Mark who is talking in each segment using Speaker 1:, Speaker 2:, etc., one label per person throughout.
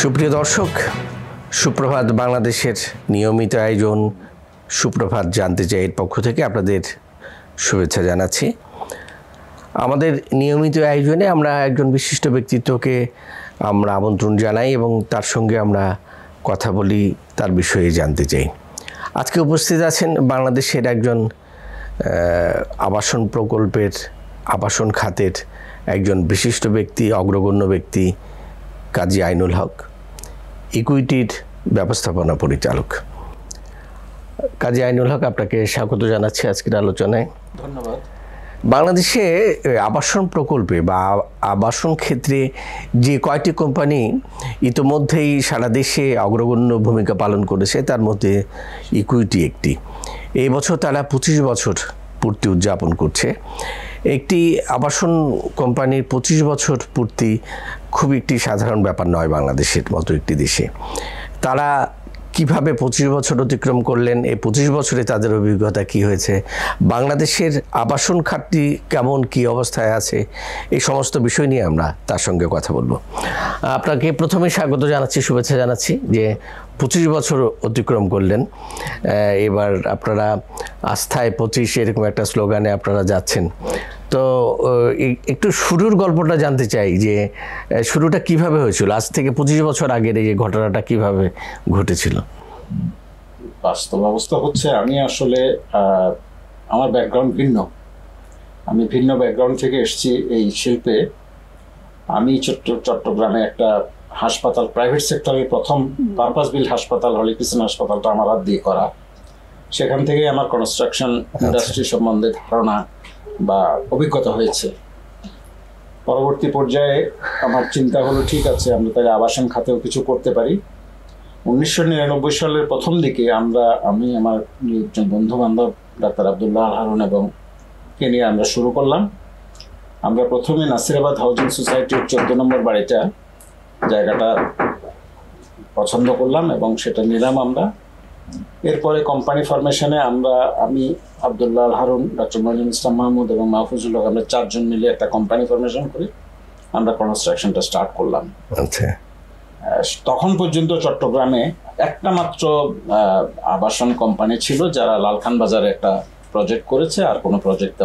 Speaker 1: সুপ্রিয় দর্শক, সুপ্রভাত বাংলাদেশের নিয়মিত আয়োজন সুপ্রভাত জানতে চাই এর পক্ষ থেকে আপনাদের শুভেচ্ছা জানাচ্ছি। আমাদের নিয়মিত আয়োজনে আমরা একজন বিশিষ্ট ব্যক্তিত্বকে আমরা আমন্ত্রণ জানাই এবং তার সঙ্গে আমরা কথা বলি, তার বিষয়ে জানতে চাই। আজকে উপস্থিত আছেন বাংলাদেশের একজন আবাসন প্রকল্পের আবাসন খাতের একজন বিশিষ্ট ব্যক্তি, অগ্রগণ্য ব্যক্তি কাজী আইনুল হক, ইকুইটির ব্যবস্থাপনা পরিচালক। কাজী আইনুল হক, আপনাকে স্বাগত জানাচ্ছি আজকের আলোচনায়।
Speaker 2: ধন্যবাদ।
Speaker 1: বাংলাদেশে আবাসন প্রকল্পে বা আবাসন ক্ষেত্রে যে কয়টি কোম্পানি ইতোমধ্যেই সারা দেশে অগ্রগণ্য ভূমিকা পালন করেছে, তার মধ্যে ইকুইটি একটি। এই বছর তারা 25 বছর পূর্তি উদযাপন করছে। একটি আবাসন কোম্পানির 25 বছর পূর্তি খুব একটি সাধারণ ব্যাপার নয় বাংলাদেশের মতো একটি দেশে। তারা কিভাবে 25 বছর অতিক্রম করলেন, এই 25 বছরে তাদের অভিজ্ঞতা কি হয়েছে, বাংলাদেশের আবাসন খাতটি কেমন, কি অবস্থায় আছে, এই সমস্ত বিষয় নিয়ে আমরা তার সঙ্গে কথা বলবো। আপনাকে প্রথমে স্বাগত জানাচ্ছি, শুভেচ্ছা জানাচ্ছি যে 25 বছর অতিক্রম করলেন। এবার আপনারা আস্থায় 25 এরকম একটা স্লোগানে আপনারা যাচ্ছেন। তো একটু শুরুর গল্পটা জানতে চাই যে শুরুটা কিভাবে হয়েছিল, আজ থেকে 25 বছর আগের এই ঘটনাটা কিভাবে ঘটেছিল?
Speaker 2: বাস্তব অবস্থা হচ্ছে, আমি আসলে আমার ব্যাকগ্রাউন্ড ভিন্ন। আমি ভিন্ন ব্যাকগ্রাউন্ড থেকে এসেছি এই শিল্পে। আমি চট্টগ্রামে একটা হাসপাতাল, প্রাইভেট সেক্টরের প্রথম পারপাস বিল হাসপাতাল, হলি ক্রিস্টিয়ান হাসপাতালটা আমার হাত দিয়ে করা। সেখান থেকে আমার কনস্ট্রাকশন ইন্ডাস্ট্রি সম্বন্ধে ধারণা বা অভিজ্ঞতা হয়েছে। পরবর্তী পর্যায়ে আমার চিন্তা হলো, ঠিক আছে, আমরা তাহলে আবাসন খাতেও কিছু করতে পারি। 1999 সালের প্রথম দিকে আমি আমার একজন বন্ধু বান্ধব ডাক্তার আব্দুল্লাহ আল হারুন এবং কে নিয়ে আমরা শুরু করলাম। আমরা প্রথমে নাসিরাবাদ হাউজিং সোসাইটির 14 নম্বর জায়গাটা পছন্দ করলাম এবং সেটা নিলাম আমরা। এরপরে কোম্পানি ফরমেশনে আমি আব্দুল্লাহ আল হারুন, ডক্টর মনিরুল ইসলাম মাহমুদ এবং মাহফুজুল হক, আমরা 4 জন মিলে একটা কোম্পানি ফরমেশন করি। আমরা কনস্ট্রাকশনটা স্টার্ট করলাম।
Speaker 1: আচ্ছা,
Speaker 2: তখন পর্যন্ত চট্টগ্রামে একটা মাত্র আবাসন কোম্পানি ছিল যারা লালখান বাজারে একটা প্রজেক্ট করেছে, আর কোনো প্রজেক্ট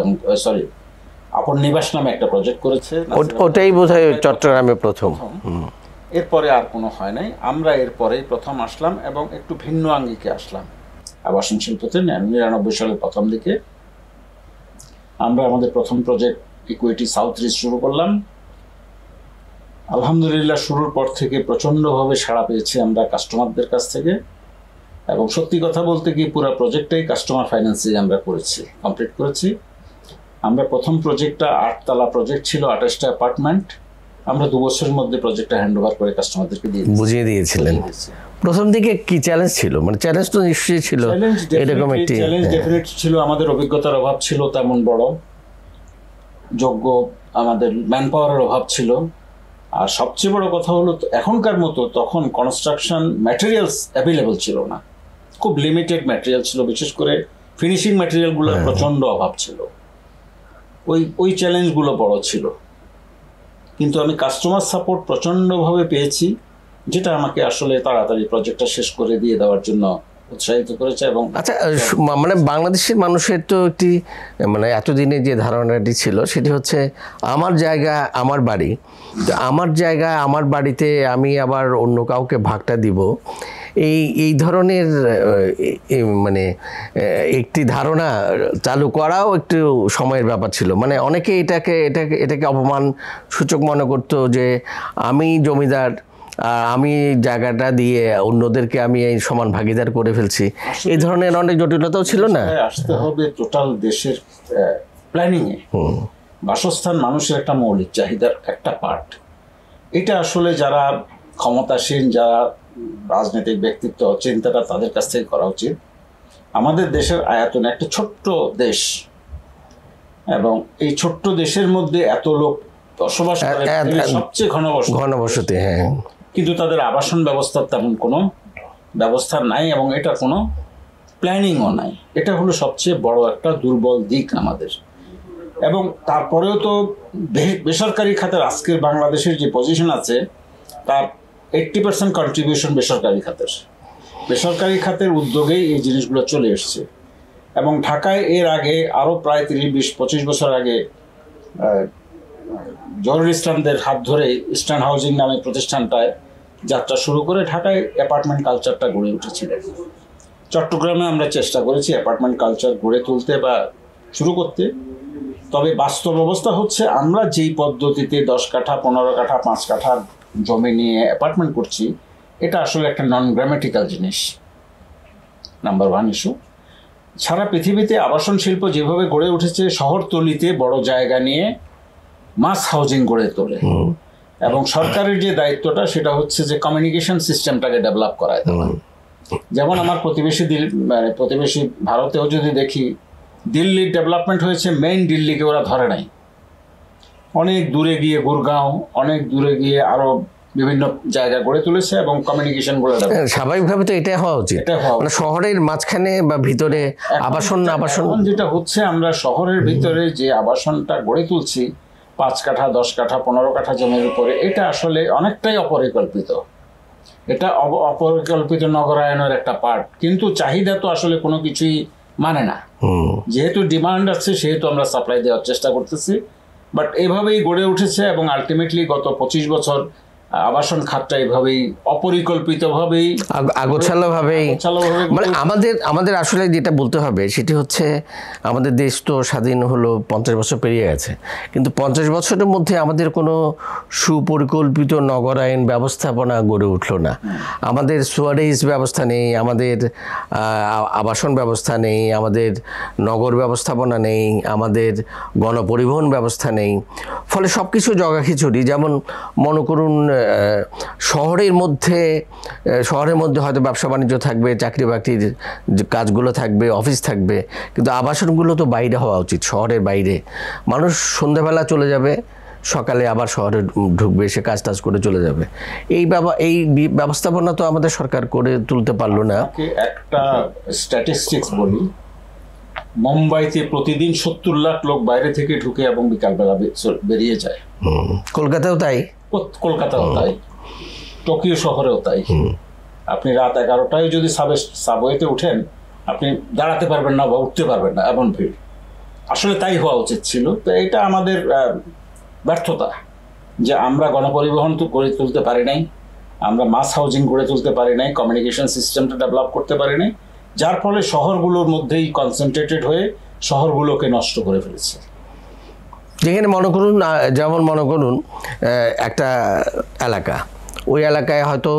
Speaker 2: আপন নিবাস নামে একটা প্রজেক্ট করেছে।
Speaker 1: ওটাই বোধহয় চট্টগ্রামে প্রথম।
Speaker 2: এরপরে আর কোনো হয় নাই। আমরা এরপরেই প্রথম আসলাম এবং একটু ভিন্ন আঙ্গিকে আসলাম আবাসন শিল্পতে। 99 সালের প্রথম দিকে আমরা আমাদের প্রথম প্রজেক্ট ইকুইটি সাউথ রিজ শুরু করলাম। আলহামদুলিল্লাহ, শুরুর পর থেকে প্রচণ্ডভাবে সাড়া পেয়েছি আমরা কাস্টমারদের কাছ থেকে। এবং সত্যি কথা বলতে কি, পুরো প্রজেক্টটাই কাস্টমার ফাইন্যান্সে আমরা কমপ্লিট করেছি। আমরা প্রথম প্রজেক্টটা 8 তলা প্রজেক্ট ছিল, 28টা অ্যাপার্টমেন্ট। আমরা 2 বছরের মধ্যে প্রজেক্টটা হ্যান্ড ওভার করে কাস্টমারদেরকে
Speaker 1: বুঝিয়ে দিয়েছিলেন। প্রথম দিকে কি চ্যালেঞ্জ ছিল? মানে চ্যালেঞ্জ তো নিশ্চয়ই ছিল, এরকম একটি
Speaker 2: চ্যালেঞ্জ ডেফিনেট ছিল। আমাদের অভিজ্ঞতার অভাব ছিল তেমন বড়, যোগ্য আমাদের ম্যান পাওয়ারের অভাব ছিল। আর সবচেয়ে বড় কথা হলো, এখনকার মতো তখন কনস্ট্রাকশন ম্যাটেরিয়ালস অ্যাভেলেবল ছিল না, খুব লিমিটেড ম্যাটেরিয়াল ছিল, বিশেষ করে ফিনিশিং ম্যাটেরিয়ালগুলোর প্রচণ্ড অভাব ছিল। ওই চ্যালেঞ্জগুলো বড় ছিল। কিন্তু আমি কাস্টমার সাপোর্ট প্রচণ্ডভাবে পেয়েছি, যেটা আমাকে আসলে তাড়াতাড়ি প্রজেক্টটা শেষ করে দিয়ে দেওয়ার জন্য উৎসাহিত করেছে। এবং
Speaker 1: আচ্ছা, মানে বাংলাদেশের মানুষের তো একটি মানে এতদিনে যে ধারণাটি ছিল সেটি হচ্ছে আমার জায়গা আমার বাড়ি, আমার জায়গা আমার বাড়িতে আমি আবার অন্য কাউকে ভাগটা দিব, এই ধরনের মানে একটি ধারণা চালু করাও একটু সময়ের ব্যাপার ছিল। মানে অনেকে এটাকে অপমান সূচক মনে করতো যে আমি জমিদার, আমি জায়গাটা দিয়ে অন্যদেরকে আমি এই সমান ভাগিদার করে ফেলছি। এই ধরনের অনেক জটিলতাও ছিল না।
Speaker 2: আসতে হবে টোটাল দেশের প্ল্যানিংয়ে। বাসস্থান মানুষের একটা মৌলিক চাহিদার একটা পার্ট। এটা আসলে যারা ক্ষমতাসীন, যারা রাজনৈতিক ব্যক্তিত্ব, চিন্তাটা তাদের কাছ থেকে করা উচিত। আমাদের দেশের আয়তন একটা ছোট্ট দেশ, এবং এই ছোট্ট দেশের মধ্যে এত লোক বসবাস করে, সবচেয়ে ঘনবসতি।
Speaker 1: হ্যাঁ,
Speaker 2: কিন্তু তাদের আবাসন ব্যবস্থার তেমন কোনো ব্যবস্থা নাই এবং এটা কোনো প্ল্যানিংও নাই। এটা হলো সবচেয়ে বড় একটা দুর্বল দিক আমাদের। এবং তারপরেও তো বেসরকারি খাতের আজকের বাংলাদেশের যে পজিশন আছে, তার 80% কন্ট্রিবিউশন বেসরকারি খাতের উদ্যোগেই এই জিনিসগুলো চলে এসছে। এবং ঢাকায় এর আগে আরও প্রায় 30-20-25 বছর আগে জহুরুল ইসলামদের হাত ধরে ইস্টার্ন হাউজিং নামে প্রতিষ্ঠানটায় যাত্রা শুরু করে ঢাকায় অ্যাপার্টমেন্ট কালচারটা গড়ে উঠেছিল। চট্টগ্রামে আমরা চেষ্টা করেছি অ্যাপার্টমেন্ট কালচার গড়ে তুলতে বা শুরু করতে। তবে বাস্তব অবস্থা হচ্ছে আমরা যেই পদ্ধতিতে 10 কাঠা 15 কাঠা 5 কাঠা জমি নিয়ে অ্যাপার্টমেন্ট করছি, এটা আসলে একটা নন গ্রামেটিক্যাল জিনিস। Number 1 issue. সারা পৃথিবীতে আবাসন শিল্প যেভাবে গড়ে উঠেছে, শহরতলিতে বড় জায়গা নিয়ে মাস হাউজিং গড়ে তোলে, এবং সরকারের যে দায়িত্বটা সেটা হচ্ছে যে কমিউনিকেশন সিস্টেমটাকে ডেভেলপ করায় দেওয়া। যেমন আমার প্রতিবেশী ভারতেও যদি দেখি, দিল্লির ডেভেলপমেন্ট হয়েছে, মেইন দিল্লিকে ওরা ধরে নাই, অনেক দূরে গিয়ে গুরগাঁও, অনেক দূরে গিয়ে আরো বিভিন্ন জায়গা গড়ে তুলেছে এবং কমিউনিকেশন গুলো
Speaker 1: স্বাভাবিকভাবে তো এটাই হওয়া উচিত। মানে শহরের মাঝখানে বা ভিতরে আবাসন
Speaker 2: যেটা হচ্ছে, আমরা শহরের ভিতরে যে আবাসনটা গড়ে তুলছি 5 কাঠা 10 কাঠা 15 কাঠা জমির উপরে, এটা আসলে অনেকটাই অপরিকল্পিত। এটা অপরিকল্পিত নগরায়নের একটা পার্ট। কিন্তু চাহিদা তো আসলে কোনো কিছুই মানে না। যেহেতু ডিমান্ড আছে সেহেতু আমরা সাপ্লাই দেওয়ার চেষ্টা করতেছি। বাট এভাবেই গড়ে উঠেছে এবং আলটিমেটলি গত 25 বছর আবাসন খাতটা এভাবেই অপরিকল্পিতভাবেই
Speaker 1: আগোছালোভাবেই, মানে আমাদের আসলে যেটা বলতে হবে সেটি হচ্ছে, আমাদের দেশ তো স্বাধীন হলো 50 বছর পেরিয়ে গেছে, কিন্তু 50 বছরের মধ্যে আমাদের কোনো সুপরিকল্পিত নগরায়ন ব্যবস্থাপনা গড়ে উঠলো না। আমাদের সুয়ারেজ ব্যবস্থা নেই, আমাদের আবাসন ব্যবস্থা নেই, আমাদের নগর ব্যবস্থাপনা নেই, আমাদের গণপরিবহন ব্যবস্থা নেই। ফলে সব কিছু জগাখিচুড়ি। যেমন মনে করুন, শহরের মধ্যে হয়তো ব্যবসা বাণিজ্য থাকবে, চাকরি বাকরির কাজগুলো থাকবে, অফিস থাকবে, কিন্তু আবাসনগুলো তো বাইরে হওয়া উচিত, শহরের বাইরে। মানুষ সন্ধ্যাবেলা চলে যাবে, সকালে আবার শহরে ঢুকবে, সে কাজ টাজ করে চলে যাবে। এই ব্যবস্থাপনা তো আমাদের সরকার করে তুলতে পারলো না।
Speaker 2: একটা স্ট্যাটিস্টিক্স বলি, মুম্বাইতে প্রতিদিন 70 লাখ লোক বাইরে থেকে ঢুকে এবং বিকালবেলা বেরিয়ে যায়।
Speaker 1: কলকাতাও তাই,
Speaker 2: টোকিও শহরেও তাই। আপনি রাত 11টায় যদি সাবওয়েতে উঠেন, আপনি দাঁড়াতে পারবেন না বা উঠতে পারবেন না, এমন ভিড়। আসলে তাই হওয়া উচিত ছিল। তো এটা আমাদের ব্যর্থতা যে আমরা গণপরিবহন তো গড়ে তুলতে পারি নাই, আমরা মাস হাউজিং গড়ে তুলতে পারি নাই, কমিউনিকেশন সিস্টেমটা ডেভেলপ করতে পারি নাই, যার ফলে শহরগুলোর মধ্যেই কনসেন্ট্রেটেড হয়ে শহরগুলোকে নষ্ট করে ফেলেছে।
Speaker 1: যেখানে যেমন মনে করুন একটা এলাকা, ওই এলাকায় হয়তো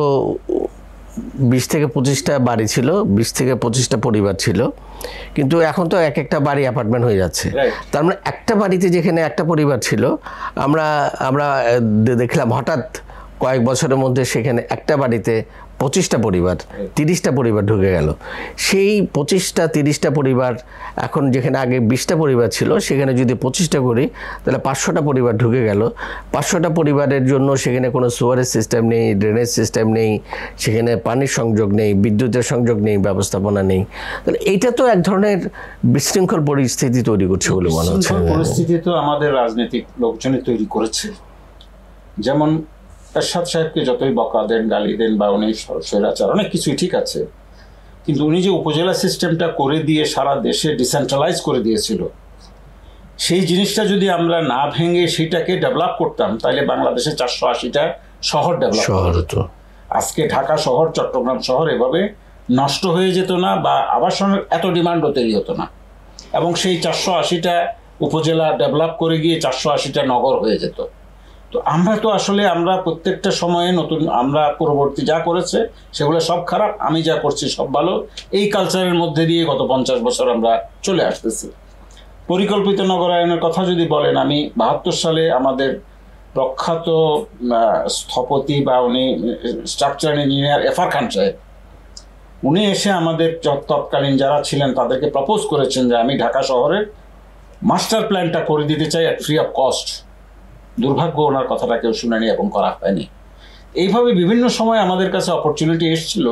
Speaker 1: 20 থেকে 25টা বাড়ি ছিল, 20 থেকে 25টা পরিবার ছিল, কিন্তু এখন তো একটা বাড়ি অ্যাপার্টমেন্ট হয়ে যাচ্ছে। তার মানে একটা বাড়িতে যেখানে একটা পরিবার ছিল, আমরা দেখলাম হঠাৎ কয়েক বছরের মধ্যে সেখানে একটা বাড়িতে 25টা পরিবার, 30টা পরিবার ঢুকে গেল। সেই 25টা-30টা পরিবার এখন যেখানে আগে 20টা পরিবার ছিল, সেখানে যদি 25টা করি তাহলে 500টা পরিবার ঢুকে গেল। 500টা পরিবারের জন্য সেখানে কোনো সুয়ারেজ সিস্টেম নেই, ড্রেনেজ সিস্টেম নেই, সেখানে পানির সংযোগ নেই, বিদ্যুতের সংযোগ নেই, ব্যবস্থাপনা নেই। তাহলে এইটা তো এক ধরনের বিশৃঙ্খল পরিস্থিতি তৈরি করছে বলে মনে হচ্ছে।
Speaker 2: পরিস্থিতি তো আমাদের রাজনৈতিক লোকজনই তৈরি করেছে। যেমন এরশাদ সাহেবকে যতই বকা দেন, গালি দেন বা উনি স্বৈরাচার, অনেক কিছুই ঠিক আছে, কিন্তু উনি যে উপজেলা সিস্টেমটা করে দিয়ে সারা দেশে ডিসেন্ট্রালাইজ করে দিয়েছিল, সেই জিনিসটা যদি আমরা না ভেঙে সেটাকে ডেভেলপ করতাম, তাহলে বাংলাদেশে 480টা শহর ডেভেলপ হতো। আজকে ঢাকা শহর, চট্টগ্রাম শহর এভাবে নষ্ট হয়ে যেত না, বা আবাসনের এত ডিমান্ডও তৈরি হতো না, এবং সেই 480টা উপজেলা ডেভেলপ করে গিয়ে 480টা নগর হয়ে যেত। তো আমরা প্রত্যেকটা সময়ে নতুন, আমরা পূর্ববর্তী যা করেছে সেগুলো সব খারাপ, আমি যা করছি সব ভালো, এই কালচারের মধ্যে দিয়ে গত 50 বছর আমরা চলে আসতেছি। পরিকল্পিত নগরায়নের কথা যদি বলেন, আমি 72 সালে আমাদের প্রখ্যাত স্থপতি বা উনি স্ট্রাকচারাল ইঞ্জিনিয়ার এফআর খান সাহেব, উনি এসে আমাদের তৎকালীন যারা ছিলেন তাদেরকে প্রপোজ করেছেন যে আমি ঢাকা শহরের মাস্টার প্ল্যানটা করে দিতে চাই অ্যাট ফ্রি অফ কস্ট। দুর্ভাগ্য, ওনার কথাটা কেউ শুনেনি এবং করা হয়নি। এইভাবে বিভিন্ন সময় আমাদের কাছে অপরচুনিটি এসেছিল,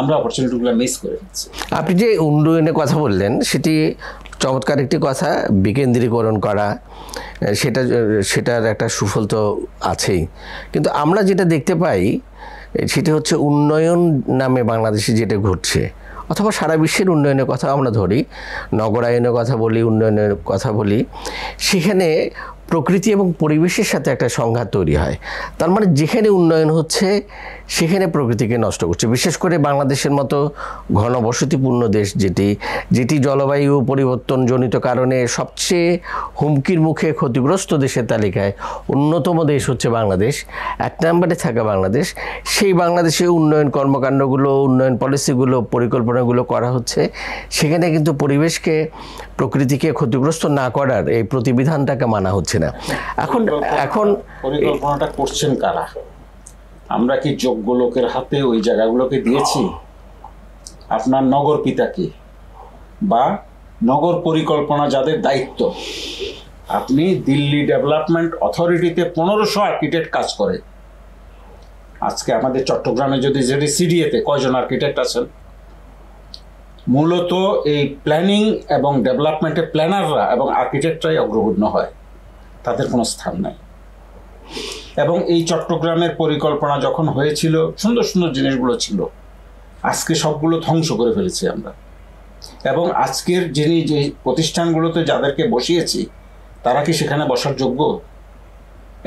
Speaker 2: আমরা অপরচুনিটিগুলো মিস করে ফেলছি।
Speaker 1: আপনি যে উন্নয়নের কথা বললেন, সেটি চমৎকার একটি কথা। বিকেন্দ্রীকরণ করা, সেটার একটা সুফল তো আছেই, কিন্তু আমরা যেটা দেখতে পাই সেটি হচ্ছে উন্নয়ন নামে বাংলাদেশে যেটা ঘটছে, অথবা সারা বিশ্বের উন্নয়নের কথা আমরা ধরি, নগরায়নের কথা বলি, উন্নয়নের কথা বলি, সেখানে প্রকৃতি এবং পরিবেশের সাথে একটা সংঘাত তৈরি হয়। তার মানে যেখানে উন্নয়ন হচ্ছে সেখানে প্রকৃতিকে নষ্ট করছে। বিশেষ করে বাংলাদেশের মতো ঘনবসতিপূর্ণ দেশ, যেটি জলবায়ু পরিবর্তনজনিত কারণে সবচেয়ে হুমকির মুখে ক্ষতিগ্রস্ত দেশের তালিকায় অন্যতম দেশ হচ্ছে বাংলাদেশ, 1 নম্বরে থাকা বাংলাদেশ। সেই বাংলাদেশে উন্নয়ন কর্মকাণ্ডগুলো, উন্নয়ন পলিসিগুলো, পরিকল্পনাগুলো করা হচ্ছে, সেখানে কিন্তু পরিবেশকে, প্রকৃতিকে ক্ষতিগ্রস্ত না করার এই প্রতিবিধানটাকে মানা হচ্ছে না। এখন
Speaker 2: পরিকল্পনাটা করছেন কারা? আমরা কি যোগ্য লোকের হাতে ওই জায়গাগুলোকে দিয়েছি? আপনার নগর পিতাকে বা নগর পরিকল্পনা যাদের দায়িত্ব, আপনি দিল্লি ডেভেলপমেন্ট অথরিটিতে 1500 আর্কিটেক্ট কাজ করে। আজকে আমাদের চট্টগ্রামে যদি সিডিএতে কয়জন আর্কিটেক্ট আছেন? মূলত এই প্ল্যানিং এবং ডেভেলপমেন্টের প্ল্যানাররা এবং আর্কিটেক্টরাই অগ্রগণ্য হয়, তাদের কোনো স্থান নাই। এবং এই চট্টগ্রামের পরিকল্পনা যখন হয়েছিল, সুন্দর সুন্দর জিনিসগুলো ছিল, আজকে সবগুলো ধ্বংস করে ফেলেছি আমরা। এবং আজকের যিনি যে প্রতিষ্ঠানগুলোতে যাদেরকে বসিয়েছি, তারা কি সেখানে বসার যোগ্য?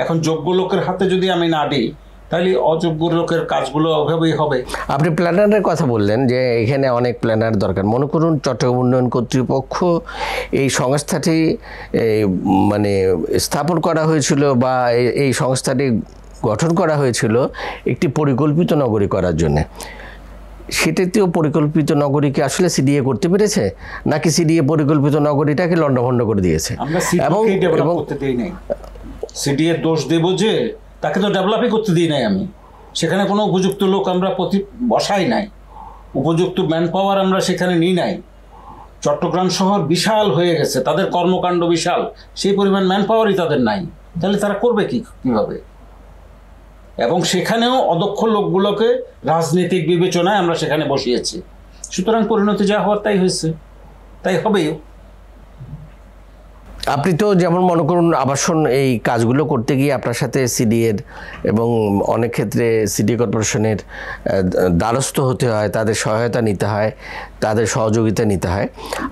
Speaker 2: এখন যোগ্য লোকের হাতে যদি আমি না দিই, তাহলে অযোগ্য লোকের কাজগুলো ওভাবেই হবে।
Speaker 1: আপনি প্ল্যানারের কথা বললেন যে এখানে অনেক প্ল্যানার দরকার। মনে করুন চট্টগ্রাম উন্নয়ন কর্তৃপক্ষ এই সংস্থাটি মানে স্থাপন করা হয়েছিল, বা এই সংস্থাটি গঠন করা হয়েছিল একটি পরিকল্পিত নগরী করার জন্যে। সেটাতেও পরিকল্পিত নগরীকে আসলে সিডিএ করতে পেরেছে, নাকি সিডিএ পরিকল্পিত নগরীটাকে লণ্ডভণ্ড করে দিয়েছে?
Speaker 2: আমরা সিডিএকে ডেভেলপ করতে দেই নাই। সিডিএর দোষ দেব যে তাকে তো ডেভেলপই করতে দিই নাই আমি। সেখানে কোনো উপযুক্ত লোক আমরা বসাই নাই, উপযুক্ত ম্যান পাওয়ার আমরা সেখানে নিই নাই। চট্টগ্রাম শহর বিশাল হয়ে গেছে, তাদের কর্মকাণ্ড বিশাল, সেই পরিমাণ ম্যান পাওয়ারই তাদের নাই। তাহলে তারা করবে কিভাবে? এবং সেখানেও অদক্ষ লোকগুলোকে রাজনৈতিক বিবেচনায় আমরা সেখানে বসিয়েছি। সুতরাং পরিণতি যা হওয়ার তাই হয়েছে, তাই হবেও।
Speaker 1: আপনি তো যেমন মনে করুন আবাসন এই কাজগুলো করতে গিয়ে আপনার সাথে সিডিএর এবং অনেক ক্ষেত্রে সিটি কর্পোরেশনের দ্বারস্থ হতে হয়, তাদের সহায়তা নিতে হয়, তাদের সহযোগিতা নিতে হয়।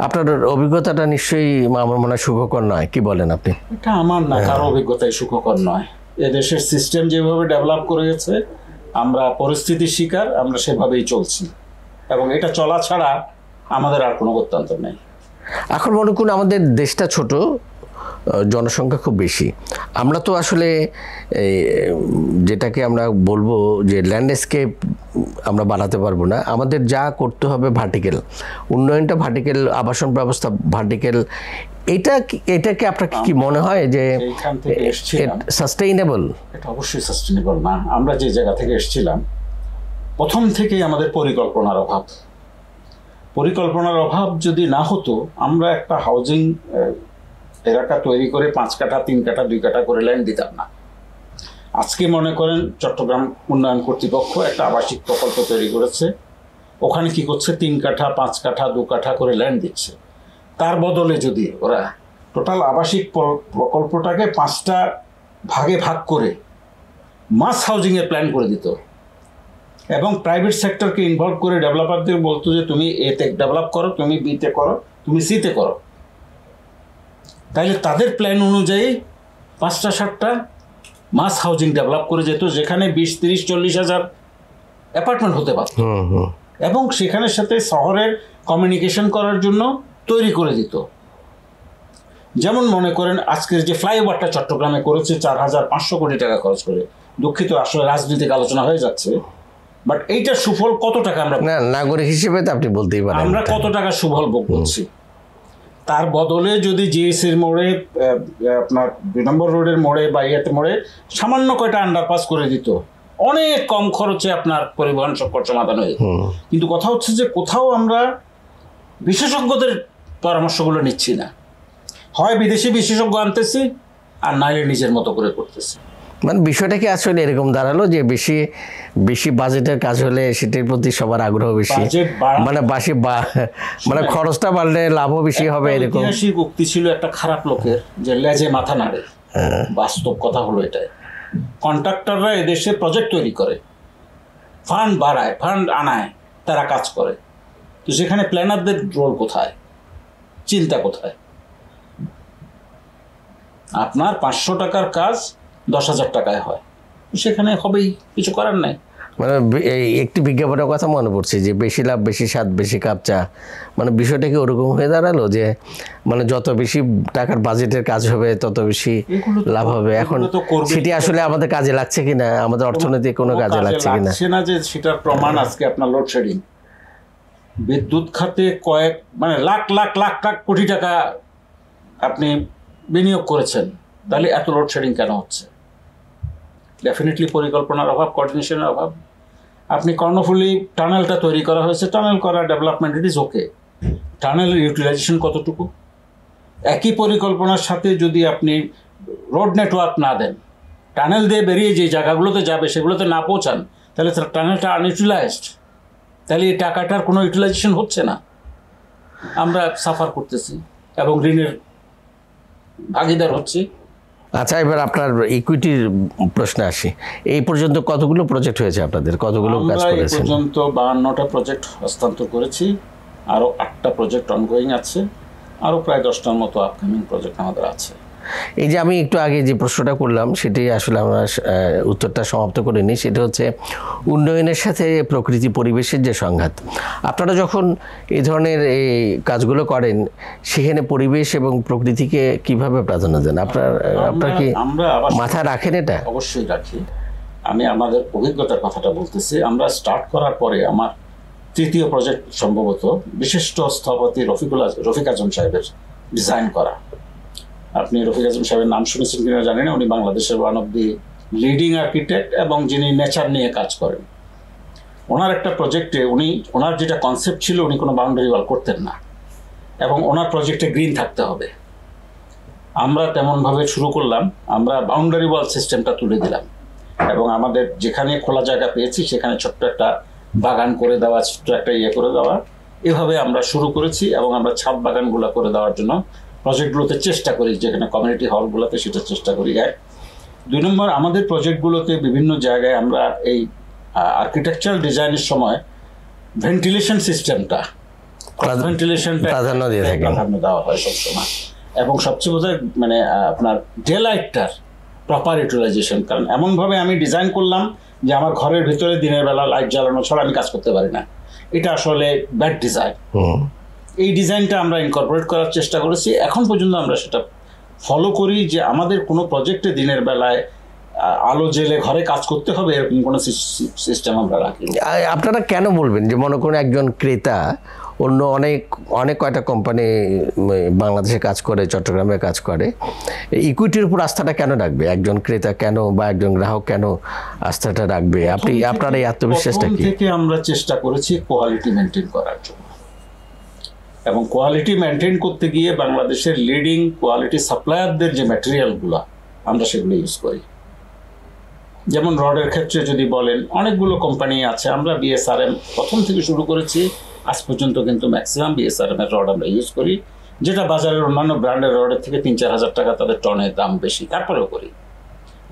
Speaker 1: আপনার অভিজ্ঞতাটা নিশ্চয়ই আমার মনে হয় সুখকর নয়, কি বলেন আপনি?
Speaker 2: এটা আমার না, কারো অভিজ্ঞতাই সুখকর নয়। এদেশের সিস্টেম যেভাবে ডেভেলপ করে গেছে, আমরা পরিস্থিতির শিকার, আমরা সেভাবেই চলছি, এবং এটা চলা ছাড়া আমাদের আর কোনো গত্যন্তর নেই।
Speaker 1: এখন মনে করুন আমাদের দেশটা ছোট, জনসংখ্যা খুব বেশি। আমরা তো আসলে যেটাকে আমরা বলবো যে ল্যান্ডস্কেপ আমরা বানাতে পারবো না। আমাদের যা করতে হবে ভার্টিক্যাল উন্নয়নটা, ভার্টিক্যাল আবাসন ব্যবস্থা ভার্টিক্যাল। এটাকে আপনার কি মনে হয় যে সাস্টেইনেবল?
Speaker 2: এটা অবশ্যই সাস্টেইনেবল না। আমরা যে জায়গা থেকে এসেছিলাম, প্রথম থেকেই আমাদের পরিকল্পনার অভাব। পরিকল্পনার অভাব যদি না হতো, আমরা একটা হাউজিং এলাকা তৈরি করে 5 কাঠা 3 কাঠা 2 কাঠা করে ল্যান্ড দিতাম না। আজকে মনে করেন চট্টগ্রাম উন্নয়ন কর্তৃপক্ষ একটা আবাসিক প্রকল্প তৈরি করেছে, ওখানে কি করছে, 3 কাঠা 5 কাঠা 2 কাঠা করে ল্যান্ড দিচ্ছে। তার বদলে যদি ওরা টোটাল আবাসিক প্রকল্পটাকে 5টা ভাগে ভাগ করে মাস হাউজিংয়ের প্ল্যান করে দিত, এবং প্রাইভেট সেক্টরকে ইনভলভ করে ডেভেলপারদের বলতো যে তুমি এতে ডেভেলপ করো, তুমি বিতে করো, তুমি সিতে করো, তাইলে তাদের প্ল্যান অনুযায়ী 5টা 7টা মাস হাউজিং ডেভেলপ করে যেত, যেখানে 20, 30, 40 হাজার অ্যাপার্টমেন্ট হতে পারত, এবং সেখানের সাথে শহরের কমিউনিকেশন করার জন্য তৈরি করে দিত। যেমন মনে করেন আজকের যে ফ্লাইওভারটা চট্টগ্রামে করেছে 4,500 কোটি টাকা খরচ করে, দুঃখিত আসলে রাজনৈতিক আলোচনা হয়ে যাচ্ছে, বাট এইটার সুফল কত টাকা আমরা,
Speaker 1: না নাগরিক হিসেবে তো আপনি বলতেই পারেন,
Speaker 2: আমরা কত টাকা সুফল ভোগ করছি। তার বদলে যদি জিএসির মোড়ে, আপনার 2 নম্বর রোডের মোড়ে বা ইয়েতে মোড়ে সামান্য কয়টা আন্ডারপাস করে দিত, অনেক কম খরচে আপনার পরিবহন সংকট সমাধান হয়ে যেত। কিন্তু কথা হচ্ছে যে কোথাও আমরা বিশেষজ্ঞদের পরামর্শগুলো নিচ্ছি না, হয় বিদেশি বিশেষজ্ঞ আনতেছি, আর নাইলে নিজের মতো করে করতেছি।
Speaker 1: মানে বিষয়টা কি আসলে এরকম দাঁড়ালো যে বেশি বাজেটের কাজ হলে সেটার প্রতি সবার আগ্রহ বেশি, মানে খরচটা বাড়লে লাভও বেশি হবে, এরকম
Speaker 2: ঐতিহাসিক উক্তি ছিল একটা খারাপ লোকের, যে লেজে মাথা নাড়ে। বাস্তব কথা হলো এটাই। কন্ট্রাক্টররা এদেশে প্রজেক্ট তৈরি করে, ফান্ড বাড়ায়, ফান্ড আনায়, তারা কাজ করে। তো সেখানে প্ল্যানারদের রোল কোথায়, চিন্তা কোথায়? আপনার 500 টাকার কাজ 10,000 টাকায় হয়, সেখানে হবেই, কিছু করার নাই।
Speaker 1: মানে এই একটি বিজ্ঞাপনের কথা মনে পড়ছে যে বেশি লাভ বেশি স্বাদ বেশি কাপ চা, মানে বিষয়টা কি ওরকম হয়ে দাঁড়ালো যে মানে যত বেশি টাকার বাজেটের কাজ হবে তত বেশি লাভ হবে? এখন সেটি আসলে আমাদের কাজে লাগছে কিনা, আমাদের অর্থনৈতিক কোনো কাজে লাগছে কিনা?
Speaker 2: না, যে সেটার প্রমাণ আজকে আপনার লোডশেডিং। বিদ্যুৎ খাতে মানে লাখ লাখ লাখ লাখ কোটি টাকা আপনি বিনিয়োগ করেছেন, তাহলে এত লোডশেডিং কেন হচ্ছে? ডেফিনেটলি পরিকল্পনার অভাব, কোঅর্ডিনেশনের অভাব। আপনি কর্ণফুলী টানেলটা তৈরি করা হয়েছে, টানেল করা ডেভেলপমেন্ট, ইট ইজ ওকে। টানেলের ইউটিলাইজেশন কতটুকু? একই পরিকল্পনার সাথে যদি আপনি রোড নেটওয়ার্ক না দেন, টানেল দিয়ে বেরিয়ে যে জায়গাগুলোতে যাবে সেগুলোতে না পৌঁছান, তাহলে টানেলটা আনইউটিলাইজড, তাহলে এই টাকাটার কোনো ইউটিলাইজেশন হচ্ছে না। আমরা সাফার করতেছি এবং ঋণের ভাগিদার হচ্ছি।
Speaker 1: আচ্ছা, এবার আপনার ইকুইটির প্রশ্নে আসি। এই পর্যন্ত কতগুলো প্রজেক্ট হয়েছে আপনাদের, কতগুলো কাজ
Speaker 2: আমরা এই
Speaker 1: করেছেন?
Speaker 2: পর্যন্ত 52টা প্রজেক্ট হস্তান্তর করেছি, আরও 8টা প্রজেক্ট অনগোয়িং আছে, আরও প্রায় 10টার মতো আপকামিং প্রজেক্ট আমাদের আছে।
Speaker 1: এই যে আমি একটু আগে যে প্রশ্নটা করলাম সেটি আসলে আমরা উত্তরটা সমাপ্ত করিনি, সেটা হচ্ছে উন্নয়নের সাথে প্রকৃতি পরিবেশের যে সংঘাত। আপনারা যখন এই ধরনের এই কাজগুলো করেন সেখানে পরিবেশ এবং প্রকৃতিকে কিভাবে প্রাধান্য দেন? আপনার কি মাথায় রাখেন এটা?
Speaker 2: অবশ্যই রাখি। আমি আমাদের অভিজ্ঞতার কথাটা বলতেছি। আমরা স্টার্ট করার পরে আমার তৃতীয় প্রজেক্ট সম্ভবত বিশিষ্ট স্থপতি রফিক আজম সাহেবের ডিজাইন করা। আপনি রফিক আজম সাহেবের নাম শুনেছেন কিনা জানি না, উনি বাংলাদেশের one of the leading architect এবং যিনি নেচার নিয়ে কাজ করেন। ওনার একটা প্রজেক্টে ওনার যেটা কনসেপ্ট ছিল, উনি কোনো বাউন্ডারি ওয়াল করতেন না এবং ওনার প্রজেক্টে গ্রিন থাকতে হবে। আমরা তেমনভাবে শুরু করলাম, আমরা বাউন্ডারি ওয়াল সিস্টেমটা তুলে দিলাম এবং আমাদের যেখানে খোলা জায়গা পেয়েছি সেখানে ছোট্ট একটা বাগান করে দেওয়া, ছোট্ট একটা করে দেওয়া, এভাবে আমরা শুরু করেছি এবং আমরা ছাদ বাগানগুলো করে দেওয়ার জন্য প্রজেক্টগুলোতে চেষ্টা করি, যেখানে কমিউনিটি হলগুলোতে সেটা চেষ্টা করি। 2 নম্বর, আমাদের প্রজেক্টগুলোতে বিভিন্ন জায়গায় আমরা এই আর্কিটেকচারাল ডিজাইনের সময় ভেন্টিলেশন সিস্টেমটা, ভেন্টিলেশনটা প্রাধান্য দেওয়া হয় সবসময়, এবং সবচেয়ে বোধহয় মানে আপনার ডে লাইটটার প্রপার ইউটিলাইজেশন। কারণ এমনভাবে আমি ডিজাইন করলাম যে আমার ঘরের ভিতরে দিনের বেলা লাইট জ্বালানো ছাড়া আমি কাজ করতে পারি না, এটা আসলে ব্যাড ডিজাইন। এই ডিজাইনটা আমরা ইনকর্পোরেট করার চেষ্টা করেছি, এখন পর্যন্ত আমরা সেটা ফলো করি যে আমাদের কোনো প্রজেক্টে দিনের বেলায় আলো জেলে ঘরে কাজ করতে হবে এরকম কোনো সিস্টেম আমরা রাখি।
Speaker 1: আপনারা কেন বলবেন যে মনে করুন একজন ক্রেতা অন্য অনেক কয়টা কোম্পানি বাংলাদেশে কাজ করে, চট্টগ্রামে কাজ করে, ইকুইটির উপর আস্থাটা কেন রাখবে একজন ক্রেতা, কেন বা একজন গ্রাহক কেন আস্থাটা রাখবে? আপনার এই আত্মবিশ্বাসটা কি?
Speaker 2: থেকে আমরা চেষ্টা করেছি কোয়ালিটি মেনটেন করার জন্য, এবং কোয়ালিটি মেনটেন করতে গিয়ে বাংলাদেশের লিডিং কোয়ালিটি সাপ্লায়ারদের যে ম্যাটেরিয়ালগুলো আমরা সেগুলো ইউজ করি। যেমন রডের ক্ষেত্রে যদি বলেন, অনেকগুলো কোম্পানি আছে, আমরা বিএসআরএম প্রথম থেকে শুরু করেছি, আজ পর্যন্ত কিন্তু ম্যাক্সিমাম বিএসআরএম এর রড আমরা ইউজ করি, যেটা বাজারের অন্যান্য ব্র্যান্ডের রডের থেকে 3-4 হাজার টাকা তাদের টনের দাম বেশি, তারপরেও করি।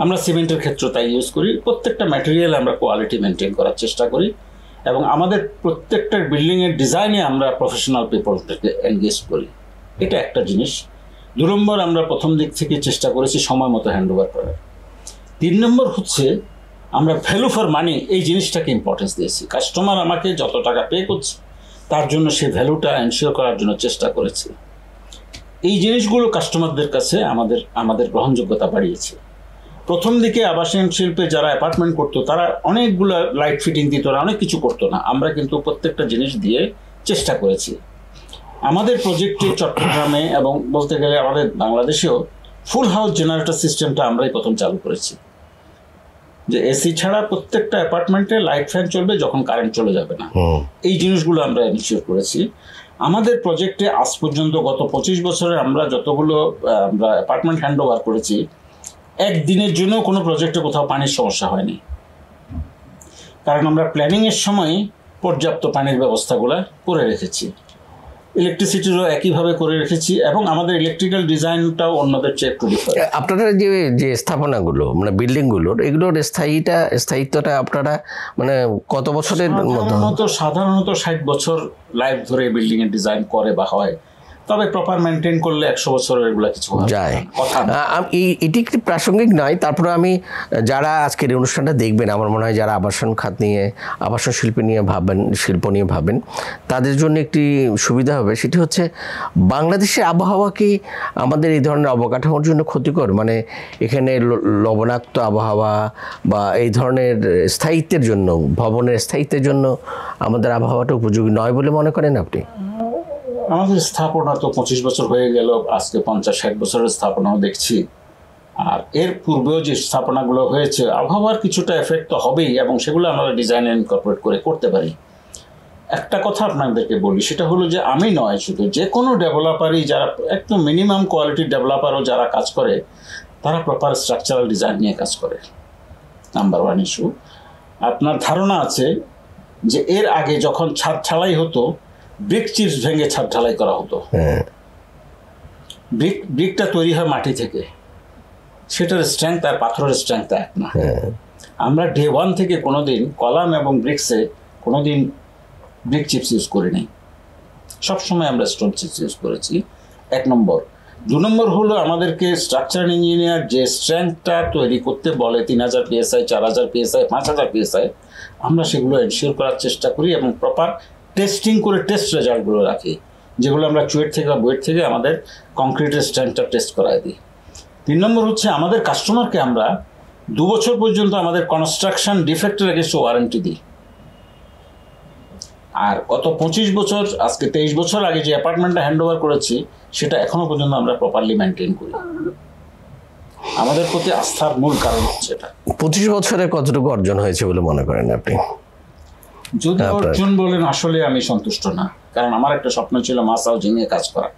Speaker 2: আমরা সিমেন্টের ক্ষেত্রে তাই ইউজ করি। প্রত্যেকটা ম্যাটেরিয়াল আমরা কোয়ালিটি মেনটেন করার চেষ্টা করি এবং আমাদের প্রত্যেকটা বিল্ডিংয়ের ডিজাইনে আমরা প্রফেশনাল পিপলকে এনগেজ করি, এটা একটা জিনিস। 2 নম্বর, আমরা প্রথম দিক থেকে চেষ্টা করেছি সময় মতো হ্যান্ডওভার করার। 3 নম্বর হচ্ছে আমরা ভ্যালু ফর মানি, এই জিনিসটাকে ইম্পর্টেন্স দিয়েছি। কাস্টমার আমাকে যত টাকা পে করছে তার জন্য সেই ভ্যালুটা এনশিওর করার জন্য চেষ্টা করেছি। এই জিনিসগুলো কাস্টমারদের কাছে আমাদের গ্রহণযোগ্যতা বাড়িয়েছে। প্রথম দিকে আবাসন শিল্পে যারা অ্যাপার্টমেন্ট করতো তারা অনেকগুলো লাইট ফিটিং দিত না, অনেক কিছু করতো না, আমরা কিন্তু প্রত্যেকটা জিনিস দিয়ে চেষ্টা করেছি। আমাদের প্রজেক্টে চট্টগ্রামে এবং বলতে গেলে আমাদের বাংলাদেশেও ফুল হাউস জেনারেটর সিস্টেমটা আমরাই প্রথম চালু করেছি, যে এসি ছাড়া প্রত্যেকটা অ্যাপার্টমেন্টে লাইট ফ্যান চলবে যখন কারেন্ট চলে যাবে না। এই জিনিসগুলো আমরা ইনিশিয়েট করেছি। আমাদের প্রজেক্টে আজ পর্যন্ত গত 25 বছরে আমরা যতগুলো আমরা অ্যাপার্টমেন্ট হ্যান্ড ওভার করেছি, একদিনের জন্য কোনো প্রজেক্টে কোথাও পানির সমস্যা হয়নি, কারণ আমরা প্ল্যানিংয়ের সময় পর্যাপ্ত পানির ব্যবস্থাগুলো করে রেখেছি। ইলেকট্রিসিটিরও একইভাবে করে রেখেছি এবং আমাদের ইলেকট্রিক্যাল ডিজাইনটাও অন্যদের চেয়ে একটু ডিফারেন্ট।
Speaker 1: আপনারা যে যে স্থাপনাগুলো মানে বিল্ডিংগুলোর এগুলোর স্থায়িত্বটা আপনারা মানে কত বছরের মতো?
Speaker 2: সাধারণত 60 বছর লাইফ ধরে বিল্ডিং এর ডিজাইন করে বা হয়, তবে প্রপার মেনটেন করলে 100 বছরের এগুলা কিছু
Speaker 1: যায়।
Speaker 2: কথা
Speaker 1: এটি একটি প্রাসঙ্গিক নয়, তারপরে আমি যারা আজকের এই অনুষ্ঠানটা দেখবেন আমার মনে হয় যারা আবাসন খাত নিয়ে আবাসন শিল্প নিয়ে ভাবেন তাদের জন্য একটি সুবিধা হবে। সেটি হচ্ছে বাংলাদেশের আবহাওয়া কি আমাদের এই ধরনের অবকাঠামোর জন্য ক্ষতিকর? মানে এখানে লবণাক্ত আবহাওয়া বা এই ধরনের স্থায়িত্বের জন্য, ভবনের স্থায়িত্বের জন্য আমাদের আবহাওয়াটা উপযোগী নয় বলে মনে করেন আপনি?
Speaker 2: আমাদের স্থাপনা তো 25 বছর হয়ে গেল, আজকে 50-60 বছরের স্থাপনাও দেখছি। আর এর পূর্বেও যে স্থাপনাগুলো হয়েছে আবহাওয়ার কিছুটা এফেক্ট তো হবেই, এবং সেগুলো আমরা ডিজাইনে ইনকর্পোরেট করে করতে পারি। একটা কথা আপনাদেরকে বলি, সেটা হলো যে আমি নয়, শুধু যে কোনো ডেভেলপারই যারা একদম মিনিমাম কোয়ালিটির ডেভেলপারও যারা কাজ করে তারা প্রপার স্ট্রাকচারাল ডিজাইন নিয়ে কাজ করে। Number 1 issue. আপনার ধারণা আছে যে এর আগে যখন ছাদ ঢালাই হতো ব্রিক চিপস ভেঙে ছাদ ঢালাই করা হতো। ব্রিকটা তৈরি হয় মাটি থেকে, সেটার স্ট্রেংথ আর পাথরের স্ট্রেংথ এক না। আমরা ডে 1 থেকে কোনোদিন কলাম এবং ব্রিক্সে কোনোদিন ব্রিক চিপস ইউজ করিনি, সবসময় আমরা স্টোন চিপস ইউজ করেছি। 1 নম্বর। 2 নম্বর হলো আমাদেরকে স্ট্রাকচারাল ইঞ্জিনিয়ার যে স্ট্রেংথটা তৈরি করতে বলে 3000 PSI, 4000 PSI, 5000 PSI, আমরা সেগুলো এনশিওর করার চেষ্টা করি এবং প্রপার টেস্টিং করে টেস্ট রেজাল্টগুলো রাখি, যেগুলো আমরা চুয়েট থেকে বা বুয়েট থেকে আমাদের কংক্রিটের স্ট্রেংথটা টেস্ট করাই দিই। 3 নম্বর হচ্ছে আমাদের কাস্টমারকে আমরা 2 বছর পর্যন্ত আমাদের কনস্ট্রাকশন ডিফেক্টের এগেইনস্ট ওয়ারেন্টি দিই। আর গত 25 বছর, আজকে 23 বছর আগে যে অ্যাপার্টমেন্টটা হ্যান্ড ওভার করেছি সেটা এখনো পর্যন্ত আমরা প্রপারলি মেনটেন করি। আমাদের প্রতি আস্থার মূল কারণ হচ্ছে এটা।
Speaker 1: 25 বছরে কতটুকু অর্জন হয়েছে বলে মনে করেন আপনি?
Speaker 2: যদি অর্জন বলেন, আসলে আমি সন্তুষ্ট না, কারণ আমার একটা স্বপ্ন ছিল মাস হাউজিং এ কাজ করা,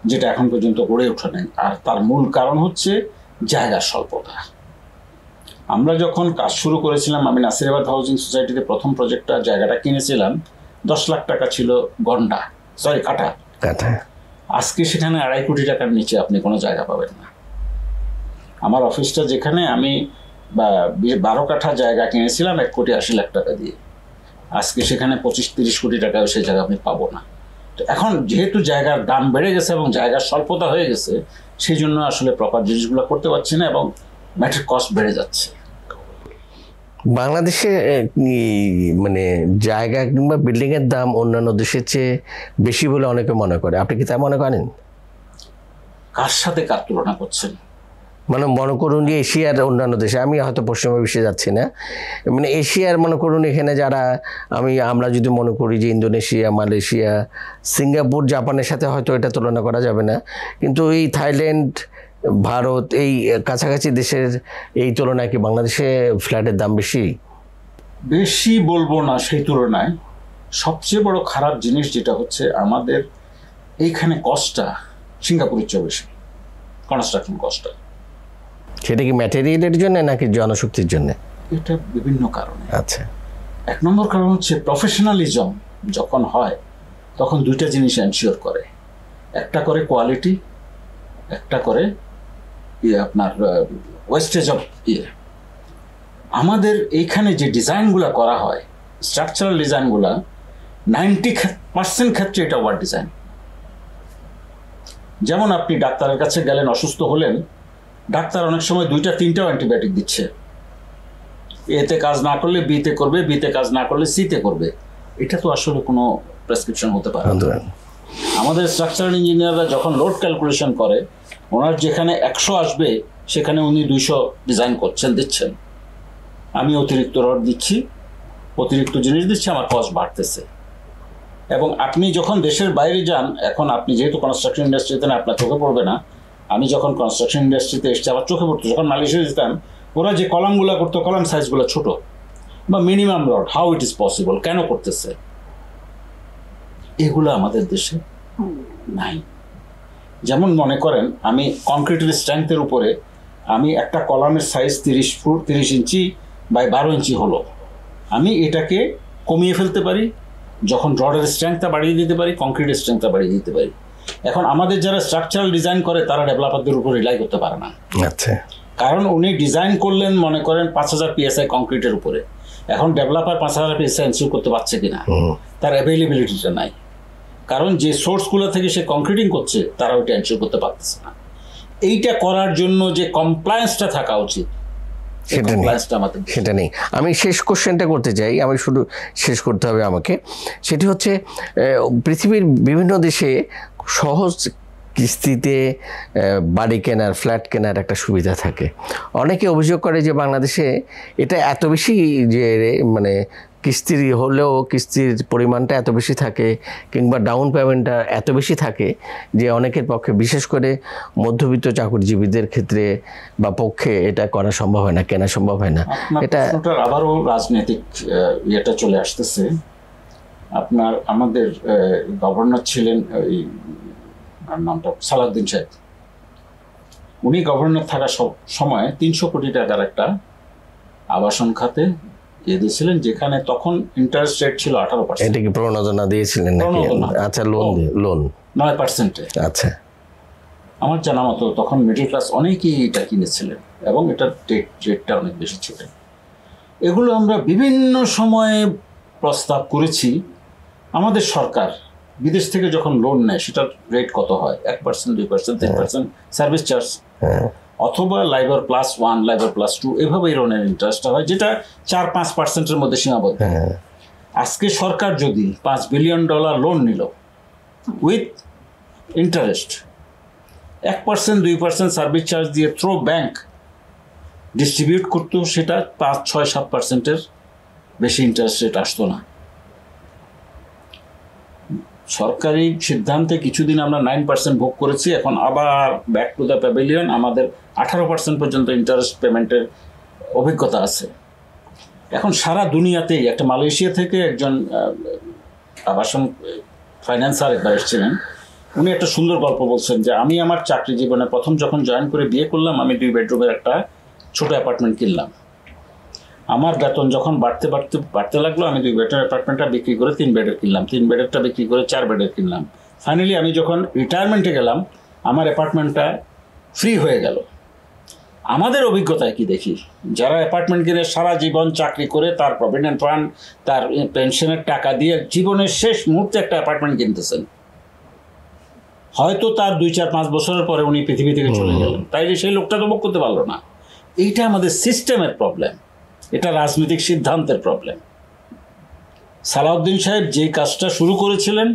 Speaker 2: যেটা এখন পর্যন্ত গড়ে ওঠে নাই। আর তার মূল কারণ হচ্ছে জায়গার স্বল্পতা। আমরা যখন কাজ শুরু করেছিলাম, আমি নাসিরাবাদ হাউজিং সোসাইটিতে প্রথম প্রজেক্টটা জায়গাটা কিনেছিলাম, 10 লাখ টাকা ছিল কাঠা। আজকে সেখানে 2.5 কোটি টাকার নিচে আপনি কোনো জায়গা পাবেন না। আমার অফিসটা যেখানে, আমি 12 কাঠা জায়গা কিনেছিলাম 1,80,00,000 টাকা দিয়ে, আজকে সেখানে 25-30 কোটি টাকা সেই জায়গা আপনি পাবো না। তো এখন যেহেতু জায়গার দাম বেড়ে গেছে এবং জায়গার স্বল্পতা হয়ে গেছে, সেই জন্য আসলে প্রপার জিনিসগুলো করতে পারছি না এবং ম্যাটের কস্ট বেড়ে যাচ্ছে।
Speaker 1: বাংলাদেশে মানে জায়গা কিংবা বিল্ডিং এর দাম অন্যান্য দেশের চেয়ে বেশি বলে অনেকে মনে করে, আপনি কি তা মনে করেন?
Speaker 2: কার সাথে কার তুলনা করছেন?
Speaker 1: মানে মনে করুন যে এশিয়ার অন্যান্য দেশে, আমি হয়তো পশ্চিমা বিশ্বে যাচ্ছি না, মানে এশিয়ার মনে করুন এখানে যারা আমরা যদি মনে করি যে ইন্দোনেশিয়া, মালয়েশিয়া, সিঙ্গাপুর, জাপানের সাথে হয়তো এটা তুলনা করা যাবে না, কিন্তু এই থাইল্যান্ড, ভারত, এই কাছাকাছি দেশের এই তুলনায় কি বাংলাদেশে ফ্ল্যাটের দাম বেশি
Speaker 2: বলবো না। সেই তুলনায় সবচেয়ে বড় খারাপ জিনিস যেটা হচ্ছে, আমাদের এইখানে কস্টটা সিঙ্গাপুরের চেয়ে বেশি, কনস্ট্রাকশন কস্টটা।
Speaker 1: সেটা কি ম্যাটেরিয়ালের জন্য নাকি জনশক্তির জন্য?
Speaker 2: এটা বিভিন্ন কারণে।
Speaker 1: আচ্ছা।
Speaker 2: 1 নম্বর কারণ হচ্ছে প্রফেশনালিজম যখন হয় তখন 2টা জিনিস এনশিওর করে, একটা করে কোয়ালিটি, একটা করে আপনার ওয়েস্টেজ অফ আমাদের এইখানে যে ডিজাইনগুলো করা হয়, স্ট্রাকচারাল ডিজাইনগুলো 90% ক্ষেত্রে এটা ওভার ডিজাইন। যেমন আপনি ডাক্তারের কাছে গেলেন, অসুস্থ হলেন, ডাক্তার অনেক সময় 2-3টাও অ্যান্টিবায়োটিক দিচ্ছে, এতে কাজ না করলে বিতে করবে, বিতে কাজ না করলে সিতে করবে। এটা তো আসলে কোনো প্রেসক্রিপশন হতে পারে না। আমাদের স্ট্রাকচারাল ইঞ্জিনিয়াররা যখন লোড ক্যালকুলেশন করে, ওনার যেখানে 100 আসবে সেখানে উনি 200 ডিজাইন দিচ্ছেন। আমি অতিরিক্ত রড দিচ্ছি, অতিরিক্ত জিনিস দিচ্ছি, আমার কস্ট বাড়তেছে। এবং আপনি যখন দেশের বাইরে যান, এখন আপনি যেহেতু কনস্ট্রাকশন ইন্ডাস্ট্রিতে না, আপনার চোখে পড়বে না, আমি যখন কনস্ট্রাকশন ইন্ডাস্ট্রিতে এসেছি আমার চোখে পড়তো, যখন মালয়েশিয়া যেতাম ওরা যে কলামগুলো করতো, কলাম সাইজগুলো ছোট বা minimum rod, how it is possible, কেন করতেছে, এগুলো আমাদের দেশে নাই। যেমন মনে করেন, আমি কংক্রিটের স্ট্রেংথের উপরে আমি একটা কলামের সাইজ 30 ইঞ্চি বাই 12 ইঞ্চি হলো, আমি এটাকে কমিয়ে ফেলতে পারি যখন রডের স্ট্রেংথটা বাড়িয়ে দিতে পারি, কংক্রিটের স্ট্রেংথটা বাড়িয়ে দিতে পারি। এখন আমাদের যারা স্ট্রাকচারাল ডিজাইন করে তারা ডেভেলপারদের উপর রিলাই করতে পারে না।
Speaker 1: আচ্ছা,
Speaker 2: কারণ উনি ডিজাইন করলেন মনে করেন 5000 PSI কংক্রিটের উপরে, এখন ডেভেলপার 5000 PSI এনশিওর করতে পারছে কিনা, তার অ্যাভেলেবিলিটিটা নাই। কারণ যে সোর্সগুলো থেকে সে কংক্রিটিং করছে তারা ওইটা এনশিওর করতে পারতেছে না। এইটা করার জন্য যে কমপ্লায়েন্সটা থাকা উচিত
Speaker 1: সেটা নেই। আমি শেষ কোশ্চেনটা করতে চাই, আমি শুধু শেষ করতে হবে আমাকে। সেটি হচ্ছে পৃথিবীর বিভিন্ন দেশে সহজ কিস্তিতে বাড়ি কেনার, ফ্ল্যাট কেনার একটা সুবিধা থাকে। অনেকে অভিযোগ করে যে বাংলাদেশে এটা এত বেশি, যে মানে কিস্তির হলেও কিস্তির পরিমাণটা এত বেশি থাকে কিংবা ডাউন পেমেন্টটা এত বেশি থাকে যে অনেকের পক্ষে, বিশেষ করে মধ্যবিত্ত চাকরিজীবীদের ক্ষেত্রে বা পক্ষে এটা করা সম্ভব হয় না, কেনা সম্ভব হয় না।
Speaker 2: এটা আবারও রাজনৈতিক ইয়েটা চলে আসতেছে। আপনার আমাদের গভর্নর ছিলেন ওই নামটা সালাউদ্দিন সাহেব, উনি গভর্নর থাকার সময় 300 কোটি টাকার একটা আবাসন খাতে দিয়েছিলেন, যেখানে তখন ইন্টারেস্ট রেট ছিল 18%।
Speaker 1: এটা কি প্রণোদনা দিয়েছিলেন নাকি? আচ্ছা, লোন
Speaker 2: 9%।
Speaker 1: আচ্ছা,
Speaker 2: আমার জানা মতো তখন মিডল ক্লাস অনেকেই এটা কিনেছিলেন এবং এটার রেটটা অনেক বেশি ছিল। এগুলো আমরা বিভিন্ন সময়ে প্রস্তাব করেছি। আমাদের সরকার বিদেশ থেকে যখন লোন নেয় সেটার রেট কত হয়? 1%, 2%, 3% সার্ভিস চার্জ, অথবা লাইবার +1, লাইবার +2, এভাবে লোনের ইন্টারেস্টটা হয়, যেটা 4-5%-এর মধ্যে সীমাবদ্ধ। আজকে সরকার যদি $5 বিলিয়ন লোন নিল উইথ ইন্টারেস্ট, 1%, 2% সার্ভিস চার্জ দিয়ে থ্রো ব্যাংক ডিস্ট্রিবিউট করতো, সেটা 5, 6, 7%-এর বেশি ইন্টারেস্ট রেট আসতো না। সরকারি সিদ্ধান্তে কিছুদিন আমরা 9% ভোগ করেছি, এখন আবার ব্যাক টু দ্য প্যাভিলিয়ন। আমাদের 18% পর্যন্ত ইন্টারেস্ট পেমেন্টের অভিজ্ঞতা আছে। এখন সারা দুনিয়াতেই, একটা মালয়েশিয়া থেকে একজন আবাসন ফাইন্যান্সার একবার এসেছিলেন, উনি একটা সুন্দর গল্প বলছেন যে আমি আমার চাকরি জীবনে প্রথম যখন জয়েন করে বিয়ে করলাম, আমি 2 বেডরুমের একটা ছোট অ্যাপার্টমেন্ট কিনলাম। আমার বেতন যখন বাড়তে লাগলো, আমি 2 বেডের অ্যাপার্টমেন্টটা বিক্রি করে 3 বেডের কিনলাম, 3 বেডেরটা বিক্রি করে 4 বেডের কিনলাম। ফাইনালি আমি যখন রিটায়ারমেন্টে গেলাম, আমার অ্যাপার্টমেন্টটা ফ্রি হয়ে গেল। আমাদের অভিজ্ঞতায় কি দেখি, যারা অ্যাপার্টমেন্ট কিনে সারা জীবন চাকরি করে তার প্রভিডেন্ট ফান্ড, তার পেনশনের টাকা দিয়ে জীবনের শেষ মুহূর্তে একটা অ্যাপার্টমেন্ট কিনতেছেন, হয়তো তার 2, 4, 5 বছরের পরে উনি পৃথিবী থেকে চলে গেলেন, তাই সেই লোকটা তো ভোগ করতে পারলো না। এইটা আমাদের সিস্টেমের প্রবলেম, এটা রাজনৈতিক সিদ্ধান্তের প্রবলেম। সালাউদ্দিন সাহেব যে কাজটা শুরু করেছিলেন,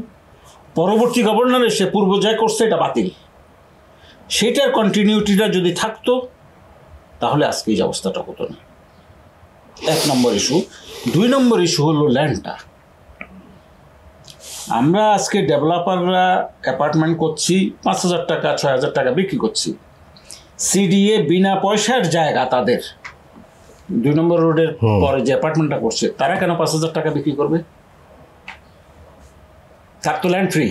Speaker 2: পরবর্তী গভর্নর এসে পূর্ব যা করছে এটা বাতিল। সেটার কন্টিনিউটিটা যদি থাকতো তাহলে আজকে এই অবস্থাটা হতো না। 1 নম্বর ইস্যু। 2 নম্বর ইস্যু হলো ল্যান্ডটা। আমরা আজকে ডেভেলপাররা অ্যাপার্টমেন্ট করছি, 5,000 টাকা 6,000 টাকা বিক্রি করছি। সিডিএ বিনা পয়সার জায়গা তাদের, 2 নম্বর রোডের পরে যে অ্যাপার্টমেন্টটা করছে, তারা কেন 5,000 টাকা বিক্রি করবে? তার তো ল্যান্ড ফ্রি,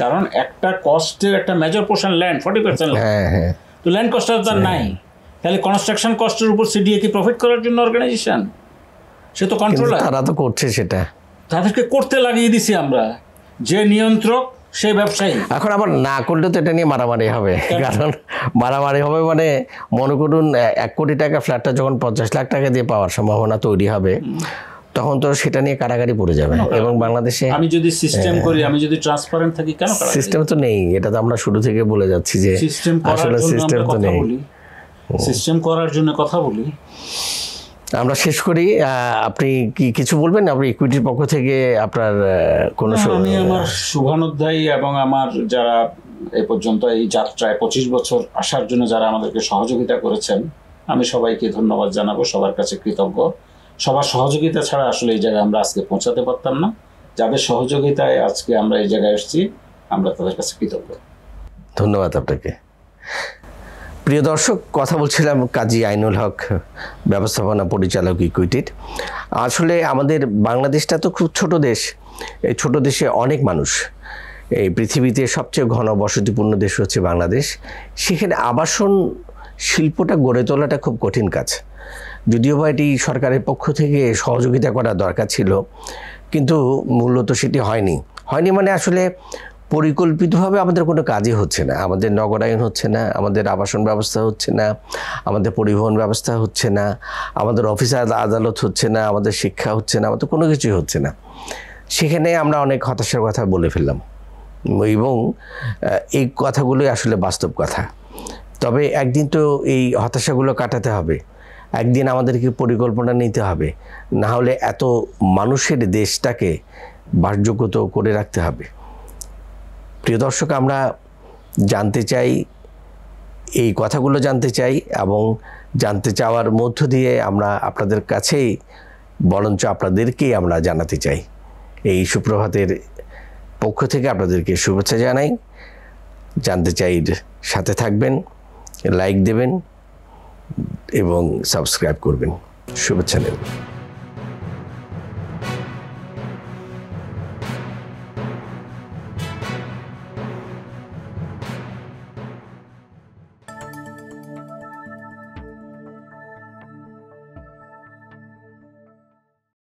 Speaker 2: কারণ একটা কস্টের একটা মেজর পোর্শন ল্যান্ড, 40%। তো ল্যান্ড কস্টটা তার নাই, তাহলে কনস্ট্রাকশন কস্টের উপর সিডিএ কি প্রফিট করার জন্য অর্গানাইজেশন? সে তো কন্ট্রোলার, তারা তো করছে, সেটা তাদেরকে করতে লাগিয়ে দিছি আমরা। যে নিয়ন্ত্রক সেই ব্যবসায়ী। এখন আবার না করলে তো এটা নিয়ে মারামারি হবে, কারণ মারামারি হবে মানে মনে করুন 1 কোটি টাকা ফ্ল্যাটটা যখন 50 লাখ টাকা দিয়ে পাওয়ার সম্ভাবনা তৈরি হবে, তখন তো সেটা নিয়ে কারাগারি পড়ে যাবে। এবং বাংলাদেশে আমি যদি সিস্টেম করি, আমি যদি ট্রান্সপারেন্ট থাকি, কেন সিস্টেম তো নেই, এটা তো আমরা শুরু থেকে বলে যাচ্ছি যে আসলে সিস্টেম তো নেই। সিস্টেম করার জন্য কথা বলি। আমরা শেষ করি। আপনি কি কিছু বলবেন? আপনি ইকুইটির পক্ষ থেকে আপনার কোনো? আমি আমার শুভানুধ্যায়ী এবং আমার যারা এ পর্যন্ত এই যাত্রায় 25 বছর আসার জন্য যারা আমাদেরকে সহযোগিতা করেছেন, আমি সবাইকে ধন্যবাদ জানাবো, সবার কাছে কৃতজ্ঞ। সবার সহযোগিতা ছাড়া আসলে এই জায়গায় আমরা আজকে পৌঁছাতে পারতাম না। যাদের সহযোগিতায় আজকে আমরা এই জায়গায় এসেছি, আমরা তাদের কাছে কৃতজ্ঞ। ধন্যবাদ আপনাকে। প্রিয় দর্শক, কথা বলছিলাম কাজী আইনুল হক, ব্যবস্থাপনা পরিচালক ইকুইটির। আসলে আমাদের বাংলাদেশটা তো খুব ছোট দেশ। এই ছোট দেশে অনেক মানুষ, এই পৃথিবীতে সবচেয়ে ঘন বসতিপূর্ণ দেশ হচ্ছে বাংলাদেশ। সেখানে আবাসন শিল্পটা গড়ে তোলাটা খুব কঠিন কাজ।
Speaker 1: যদিও বা এটি সরকারের পক্ষ থেকে সহযোগিতা করা দরকার ছিল, কিন্তু মূলত সেটি হয়নি মানে আসলে পরিকল্পিতভাবে আমাদের কোনো কাজই হচ্ছে না। আমাদের নগরায়ণ হচ্ছে না, আমাদের আবাসন ব্যবস্থা হচ্ছে না, আমাদের পরিবহন ব্যবস্থা হচ্ছে না, আমাদের অফিস আদালত হচ্ছে না, আমাদের শিক্ষা হচ্ছে না, আমাদের কোনো কিছুই হচ্ছে না। সেখানে আমরা অনেক হতাশার কথা বলে ফেললাম, এবং এই কথাগুলোই আসলে বাস্তব কথা। তবে একদিন তো এই হতাশাগুলো কাটাতে হবে, একদিন আমাদেরকে পরিকল্পনা নিতে হবে, না হলে এত মানুষের দেশটাকে বাসযোগ্য তো করে রাখতে হবে। প্রিয় দর্শক, আমরা জানতে চাই, এই কথাগুলো জানতে চাই, এবং জানতে চাওয়ার মধ্য দিয়ে আমরা আপনাদের কাছেই, বরঞ্চ আপনাদেরকেই আমরা জানাতে চাই। এই সুপ্রভাতের পক্ষ থেকে আপনাদেরকে শুভেচ্ছা জানাই। জানতে চাই সাথে থাকবেন, লাইক দেবেন এবং সাবস্ক্রাইব করবেন। শুভেচ্ছা নেবেন।